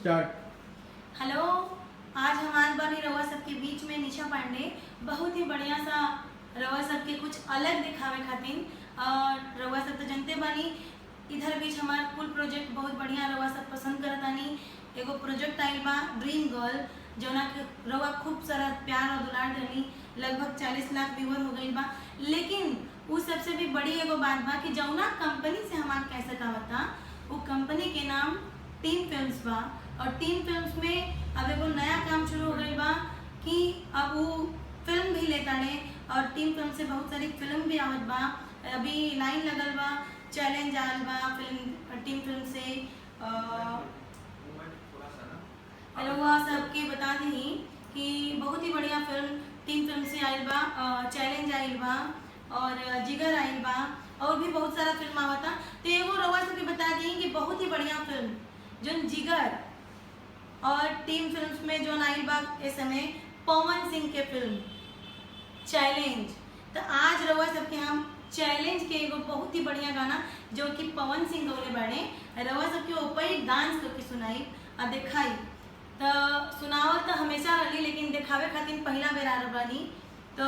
Start. Hello. आज हमारे बानी रवा सबके बीच में निशा पांडे बहुत ही बढ़िया सा रवा सबके कुछ अलग दिखावे खातिर और रवा सब तो जनते बानी इधर बीच हमार कुल प्रोजेक्ट बहुत बढ़िया रवा सब पसंद करतानी। एगो प्रोजेक्ट आइल बा ड्रीम गर्ल जौना के रवा खूब सारा प्यार और दुलार देनी, लगभग 40 लाख व्यूअर हो गई बा। लेकिन उ सबसे भी बड़ी एगो बात बा कि जौना कंपनी से हमार कैसेट आवता वो कंपनी के नाम टीम फिल्म्स बा। और टीम फिल्म्स में अब एगो नया काम शुरू हो गई बा कि अब वो फिल्म भी लेता है और टीम फिल्म से बहुत सारी फिल्म भी आवत बा। अभी लाइन लगल बा, चैलेंज आल बा फिल्म टीम फिल्म से। रउआ सबके बता दी कि बहुत ही बढ़िया फिल्म टीम फिल्म से आइल बा, चैलेंज आइल बा और जिगर आइल बा और भी बहुत सारा फिल्म आवता। तो एगो रउआ सबके बता दी कि बहुत ही बढ़िया फिल्म जोन जिगर और टीम फिल्म्स में जो आइल बा इस समय पवन सिंह के फिल्म चैलेंज। तो आज रउआ सबके हम चैलेंज के एगो बहुत ही बढ़िया गाना जो कि पवन सिंह गौले बाड़े रउआ सबके ऊपर ही डांस करके सुनाई और दिखाई। तो सुनावल तो हमेशा रही लेकिन दिखावे खातिर पहला बेर आ बानी। तो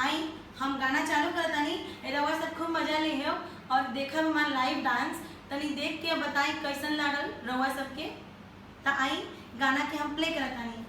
आई हम गाना चालू करतानी, रउआ सब खूब मजा ले हो और देखब हमार लाइव डांस। तनी देख के बताई कैसन लागल रउआ सबके। तो आई गाना के हम प्ले करतानी।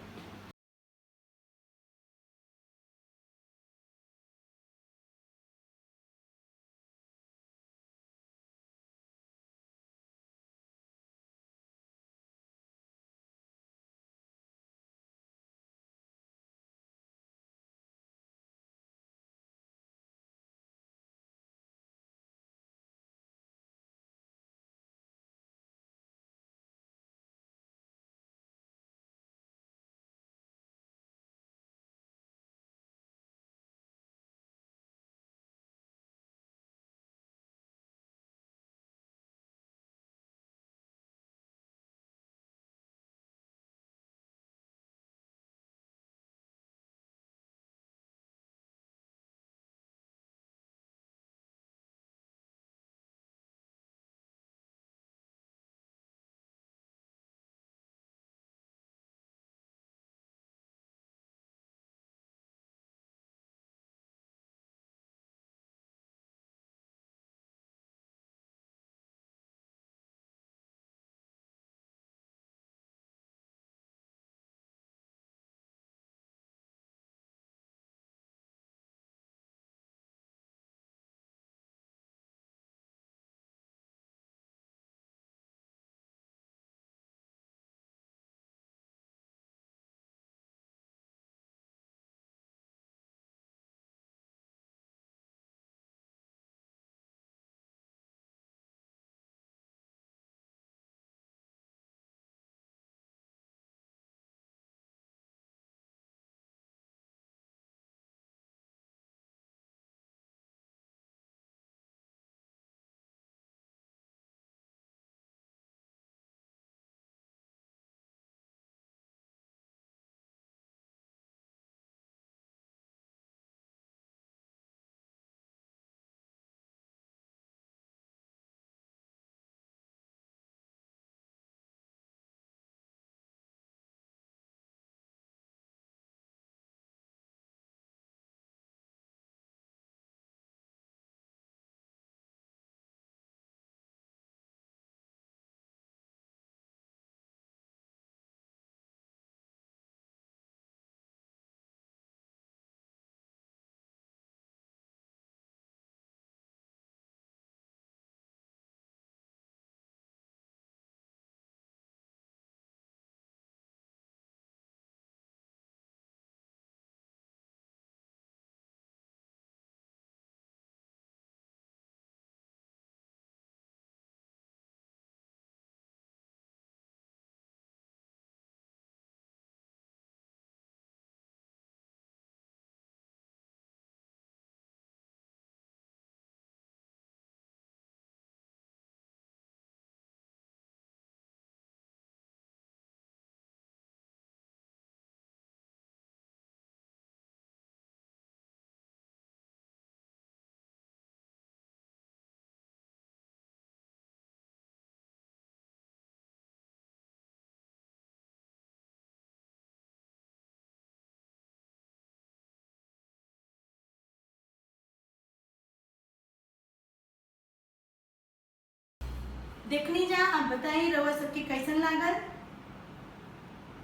देखनी जा। अब बताई रउआ सबके कैसन लागल।